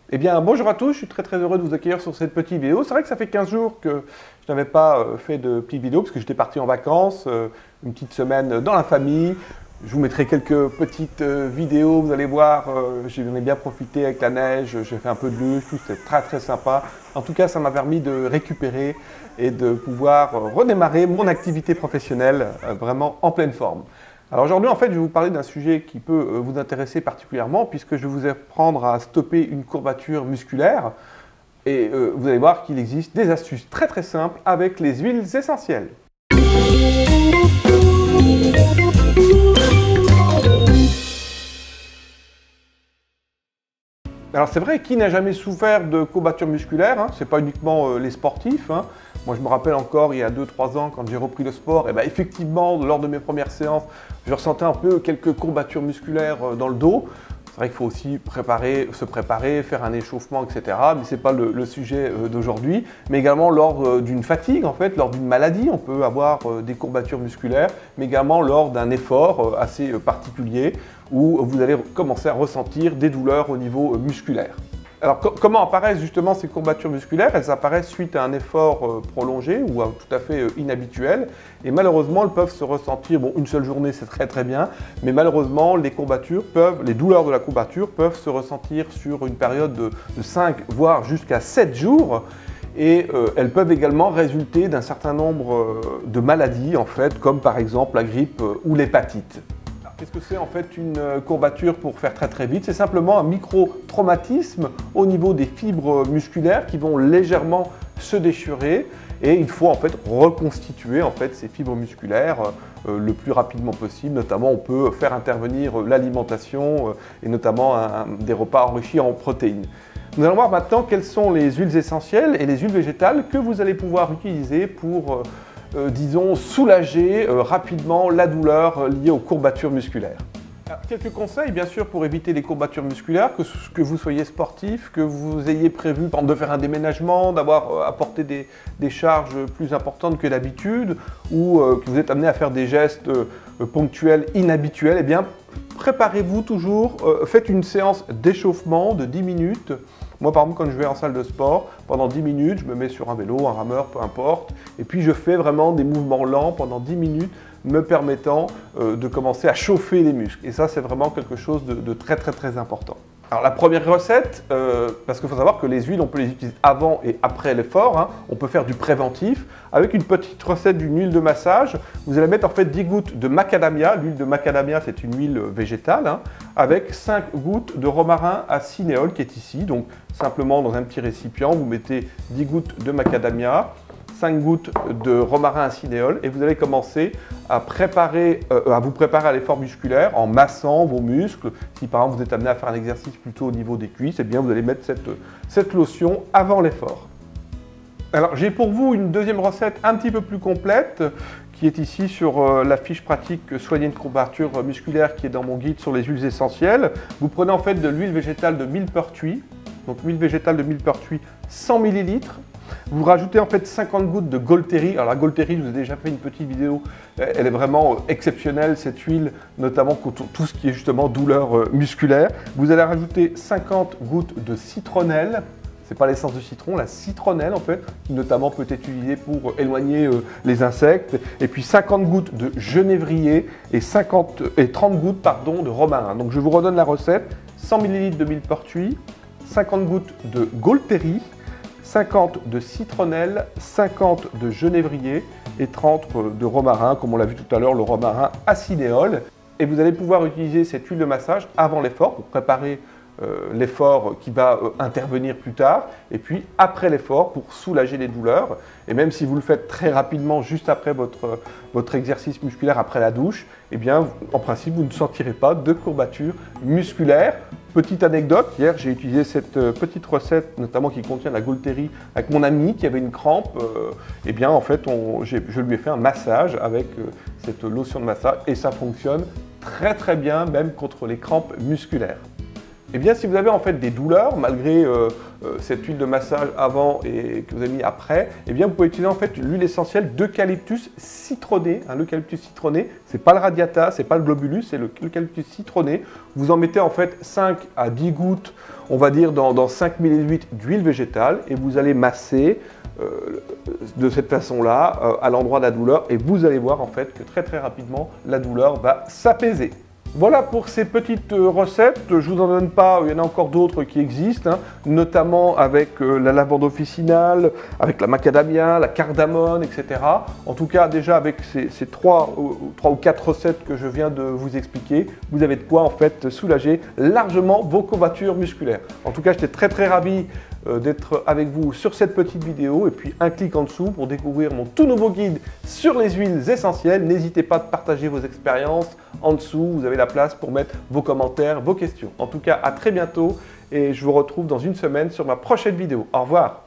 Eh bien, bonjour à tous, je suis très heureux de vous accueillir sur cette petite vidéo. C'est vrai que ça fait 15 jours que je n'avais pas fait de petite vidéo parce que j'étais parti en vacances, une petite semaine dans la famille. Je vous mettrai quelques petites vidéos, vous allez voir, j'en ai bien profité avec la neige, j'ai fait un peu de luge, tout c'était très sympa. En tout cas, ça m'a permis de récupérer et de pouvoir redémarrer mon activité professionnelle vraiment en pleine forme. Alors aujourd'hui, en fait, je vais vous parler d'un sujet qui peut vous intéresser particulièrement puisque je vais vous apprendre à stopper une courbature musculaire et vous allez voir qu'il existe des astuces très simples avec les huiles essentielles. Alors c'est vrai, qui n'a jamais souffert de courbatures musculaires, hein, ce n'est pas uniquement les sportifs. Hein. Moi je me rappelle encore il y a 2-3 ans quand j'ai repris le sport, et ben, effectivement lors de mes premières séances, je ressentais un peu quelques courbatures musculaires dans le dos. C'est vrai qu'il faut aussi se préparer, faire un échauffement, etc. Mais ce n'est pas le sujet d'aujourd'hui. Mais également lors d'une fatigue, en fait, lors d'une maladie, on peut avoir des courbatures musculaires, mais également lors d'un effort assez particulier où vous allez commencer à ressentir des douleurs au niveau musculaire. Alors comment apparaissent justement ces courbatures musculaires? Elles apparaissent suite à un effort prolongé ou tout à fait inhabituel et malheureusement elles peuvent se ressentir, bon une seule journée c'est très bien, mais malheureusement les douleurs de la courbature peuvent se ressentir sur une période de 5 voire jusqu'à 7 jours et elles peuvent également résulter d'un certain nombre de maladies en fait comme par exemple la grippe ou l'hépatite. Qu'est-ce que c'est en fait une courbature pour faire très vite? C'est simplement un micro-traumatisme au niveau des fibres musculaires qui vont légèrement se déchirer et il faut en fait reconstituer en fait ces fibres musculaires le plus rapidement possible. Notamment on peut faire intervenir l'alimentation et notamment des repas enrichis en protéines. Nous allons voir maintenant quelles sont les huiles essentielles et les huiles végétales que vous allez pouvoir utiliser pour disons, soulager rapidement la douleur liée aux courbatures musculaires. Alors, quelques conseils, bien sûr, pour éviter les courbatures musculaires, que vous soyez sportif, que vous ayez prévu de faire un déménagement, d'avoir apporté des charges plus importantes que d'habitude, ou que vous êtes amené à faire des gestes ponctuels inhabituels, eh bien, préparez-vous toujours, faites une séance d'échauffement de 10 minutes. Moi, par exemple, quand je vais en salle de sport, pendant 10 minutes, je me mets sur un vélo, un rameur, peu importe, et puis je fais vraiment des mouvements lents pendant 10 minutes, me permettant de commencer à chauffer les muscles. Et ça, c'est vraiment quelque chose de très important. Alors la première recette, parce qu'il faut savoir que les huiles, on peut les utiliser avant et après l'effort, hein. On peut faire du préventif. Avec une petite recette d'une huile de massage, vous allez mettre en fait 10 gouttes de macadamia. L'huile de macadamia, c'est une huile végétale, hein, avec 5 gouttes de romarin à cinéole qui est ici. Donc simplement dans un petit récipient, vous mettez 10 gouttes de macadamia, 5 gouttes de romarin à cinéole et vous allez commencer à vous préparer à l'effort musculaire en massant vos muscles. Si par exemple vous êtes amené à faire un exercice plutôt au niveau des cuisses, eh bien vous allez mettre cette lotion avant l'effort. Alors j'ai pour vous une deuxième recette un petit peu plus complète qui est ici sur la fiche pratique soigner une courbature musculaire qui est dans mon guide sur les huiles essentielles. Vous prenez en fait de l'huile végétale de millepertuis, donc huile végétale de millepertuis 100 ml. Vous rajoutez en fait 50 gouttes de Golteri. Alors la Golteri, je vous ai déjà fait une petite vidéo, elle est vraiment exceptionnelle cette huile, notamment contre tout ce qui est justement douleur musculaire. Vous allez rajouter 50 gouttes de citronnelle. C'est pas l'essence de citron, la citronnelle en fait, qui notamment peut être utilisée pour éloigner les insectes. Et puis 50 gouttes de genévrier et 30 gouttes de romarin. Donc je vous redonne la recette, 100 ml de millepertuis, 50 gouttes de Golteri, 50 de citronnelle, 50 de genévrier et 30 de romarin, comme on l'a vu tout à l'heure, le romarin à cinéole. Et vous allez pouvoir utiliser cette huile de massage avant l'effort pour préparer l'effort qui va intervenir plus tard et puis après l'effort pour soulager les douleurs. Et même si vous le faites très rapidement juste après votre exercice musculaire, après la douche, eh bien en principe vous ne sentirez pas de courbature musculaire. Petite anecdote, hier j'ai utilisé cette petite recette notamment qui contient la Golteri avec mon ami qui avait une crampe. Eh bien en fait je lui ai fait un massage avec cette lotion de massage et ça fonctionne très bien même contre les crampes musculaires. Eh bien, si vous avez en fait des douleurs, malgré cette huile de massage avant et que vous avez mis après, eh bien, vous pouvez utiliser en fait l'huile essentielle d'eucalyptus citronné. L'eucalyptus citronné, c'est pas le radiata, c'est pas le globulus, c'est l'eucalyptus citronné. Vous en mettez en fait 5 à 10 gouttes, on va dire dans 5 ml d'huile végétale, et vous allez masser de cette façon-là à l'endroit de la douleur, et vous allez voir en fait que très rapidement la douleur va s'apaiser. Voilà pour ces petites recettes, je ne vous en donne pas, il y en a encore d'autres qui existent, notamment avec la lavande officinale, avec la macadamia, la cardamone, etc. En tout cas, déjà avec ces 3 ou 4 recettes que je viens de vous expliquer, vous avez de quoi en fait soulager largement vos courbatures musculaires. En tout cas, j'étais très ravi d'être avec vous sur cette petite vidéo, et puis un clic en dessous pour découvrir mon tout nouveau guide sur les huiles essentielles. N'hésitez pas à partager vos expériences en dessous, vous avez la place pour mettre vos commentaires, vos questions. En tout cas, à très bientôt et je vous retrouve dans une semaine sur ma prochaine vidéo. Au revoir.